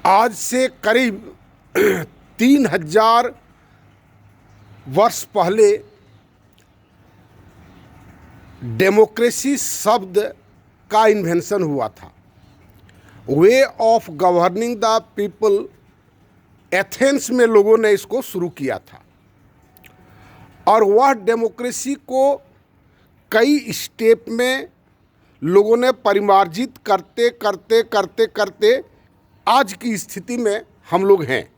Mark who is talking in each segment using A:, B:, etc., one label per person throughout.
A: आज से करीब 3000 वर्ष पहले डेमोक्रेसी शब्द का इन्वेंशन हुआ था। Way of governing the people, Athens में लोगों ने इसको शुरू किया था और वह डेमोक्रेसी को कई स्टेप में लोगों ने परिमार्जित करते करते करते करते आज की स्थिति में हम लोग हैं।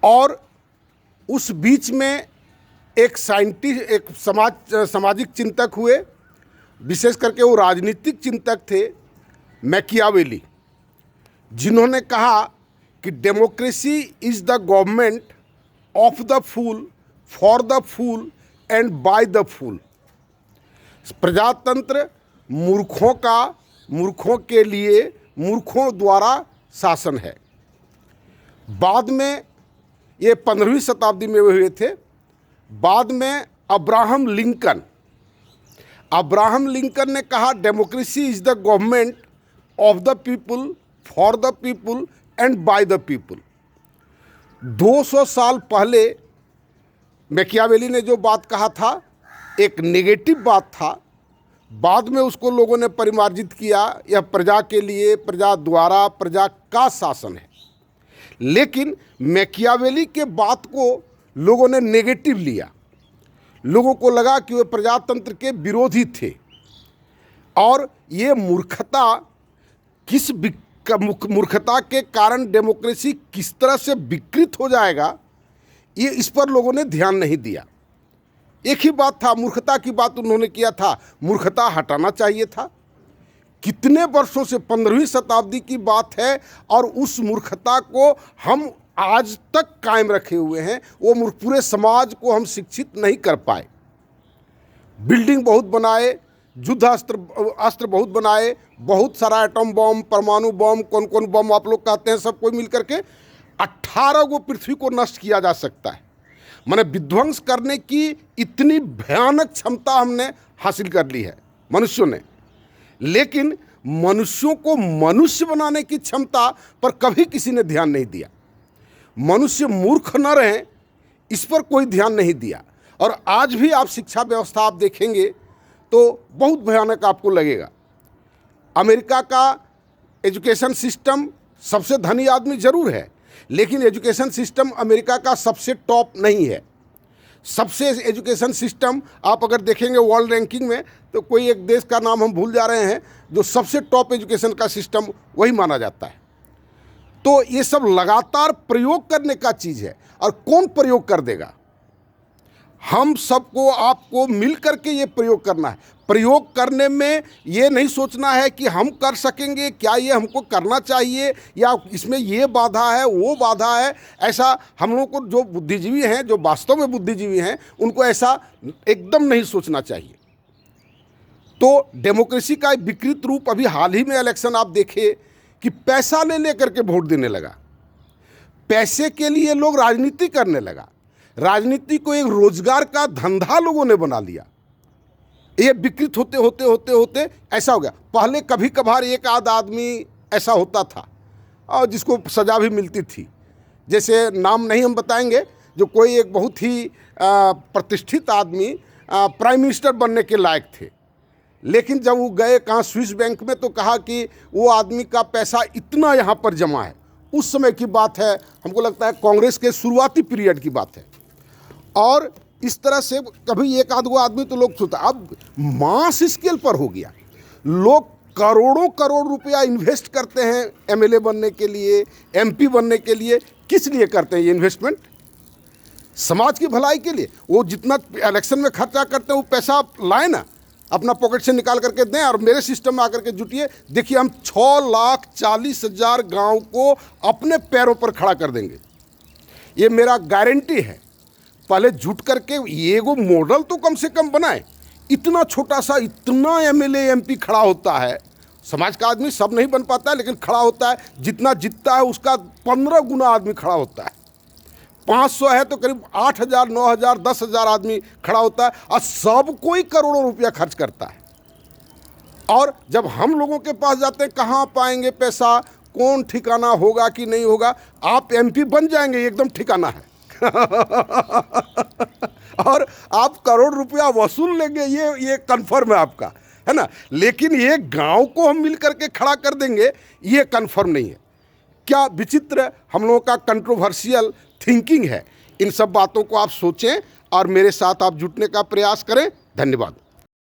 A: और उस बीच में एक सामाजिक चिंतक हुए, विशेष करके वो राजनीतिक चिंतक थे, मैकियावेली, जिन्होंने कहा कि democracy is the government of the fool, for the fool and by the fool. प्रजातंत्र मूर्खों का, मूर्खों के लिए, मूर्खों द्वारा शासन है। बाद में ये 15वीं शताब्दी में हुए थे। बाद में अब्राहम लिंकन ने कहा democracy is the government of the people, for the people and by the people. 200 साल पहले मैकियावेली ने जो बात कहा था, एक नेगेटिव बात था। बाद में उसको लोगों ने परिमार्जित किया, यह प्रजा के लिए, प्रजा द्वारा, प्रजा का शासन है। लेकिन मैकियावेली के बात को लोगों ने नेगेटिव लिया। लोगों को लगा कि वे प्रजातंत्र के विरोधी थे और ये मूर्खता, मूर्खता के कारण डेमोक्रेसी किस तरह से विकृत हो जाएगा, ये इस पर लोगों ने ध्यान नहीं दिया। एक ही बात था, मूर्खता की बात उन्होंने किया था, मूर्खता हटाना चाहिए था। कितने वर्षों से, 15वीं शताब्दी की बात है और उस मूर्खता को हम आज तक कायम रखे हुए हैं। वो पूरे समाज को हम शिक्षित नहीं कर पाए। बिल्डिंग बहुत बनाए, युद्ध अस्त्र बहुत बनाए, बहुत सारा एटम बम, परमाणु बम, कौन कौन बम आप लोग कहते हैं, सब कोई मिल करके 18 गो पृथ्वी को नष्ट किया जा सकता है। माने विध्वंस करने की इतनी भयानक क्षमता हमने हासिल कर ली है मनुष्यों ने। लेकिन मनुष्यों को मनुष्य बनाने की क्षमता पर कभी किसी ने ध्यान नहीं दिया। मनुष्य मूर्ख न रहें, इस पर कोई ध्यान नहीं दिया। और आज भी आप शिक्षा व्यवस्था आप देखेंगे तो बहुत भयानक आपको लगेगा। अमेरिका का एजुकेशन सिस्टम, सबसे धनी आदमी जरूर है, लेकिन एजुकेशन सिस्टम अमेरिका का सबसे टॉप नहीं है। सबसे एजुकेशन सिस्टम आप अगर देखेंगे वर्ल्ड रैंकिंग में, तो कोई एक देश का नाम हम भूल जा रहे हैं, जो सबसे टॉप एजुकेशन का सिस्टम वही माना जाता है। तो ये सब लगातार प्रयोग करने का चीज़ है। और कौन प्रयोग कर देगा? हम सबको, आपको मिल करके ये प्रयोग करना है। प्रयोग करने में ये नहीं सोचना है कि हम कर सकेंगे, क्या ये हमको करना चाहिए, या इसमें ये बाधा है, वो बाधा है। ऐसा हम लोगों को, जो बुद्धिजीवी हैं, जो वास्तव में बुद्धिजीवी हैं, उनको ऐसा एकदम नहीं सोचना चाहिए। तो डेमोक्रेसी का एक विकृत रूप अभी हाल ही में इलेक्शन आप देखे कि पैसा ले करके वोट देने लगा। पैसे के लिए लोग राजनीति करने लगा। राजनीति को एक रोजगार का धंधा लोगों ने बना लिया। ये विकृत होते होते होते होते ऐसा हो गया। पहले कभी कभार एक आध आदमी ऐसा होता था और जिसको सज़ा भी मिलती थी। जैसे नाम नहीं हम बताएंगे, जो कोई एक बहुत ही प्रतिष्ठित आदमी प्राइम मिनिस्टर बनने के लायक थे, लेकिन जब वो गए कहाँ, स्विस बैंक में, तो कहा कि वो आदमी का पैसा इतना यहाँ पर जमा है। उस समय की बात है, हमको लगता है कांग्रेस के शुरुआती पीरियड की बात है। और इस तरह से कभी एक आध गो आदमी तो लोग सोचता, अब मास स्केल पर हो गया। लोग करोड़ों करोड़ रुपया इन्वेस्ट करते हैं एमएलए बनने के लिए, एमपी बनने के लिए। किस लिए करते हैं ये इन्वेस्टमेंट? समाज की भलाई के लिए। वो जितना इलेक्शन में खर्चा करते हैं, वो पैसा लाए ना, अपना पॉकेट से निकाल करके दें और मेरे सिस्टम में आकर के जुटिए। देखिए, हम 6,40,000 गाँव को अपने पैरों पर खड़ा कर देंगे, ये मेरा गारंटी है। पहले जुट करके ये वो मॉडल तो कम से कम बनाए। इतना छोटा सा, इतना एमएलए एमपी खड़ा होता है। समाज का आदमी सब नहीं बन पाता है, लेकिन खड़ा होता है। जितना जीतता है उसका 15 गुना आदमी खड़ा होता है। 500 है तो करीब 8,000, 9,000, 10,000 आदमी खड़ा होता है और सब कोई करोड़ों रुपया खर्च करता है। और जब हम लोगों के पास जाते हैं, कहाँ पाएंगे पैसा, कौन ठिकाना होगा कि नहीं होगा, आप एमपी बन जाएंगे, ये एकदम ठिकाना है। और आप करोड़ रुपया वसूल लेंगे, ये कंफर्म है आपका, है ना। लेकिन ये गांव को हम मिल करके खड़ा कर देंगे, ये कंफर्म नहीं है। क्या विचित्र हम लोगों का कंट्रोवर्शियल थिंकिंग है। इन सब बातों को आप सोचें और मेरे साथ आप जुटने का प्रयास करें। धन्यवाद।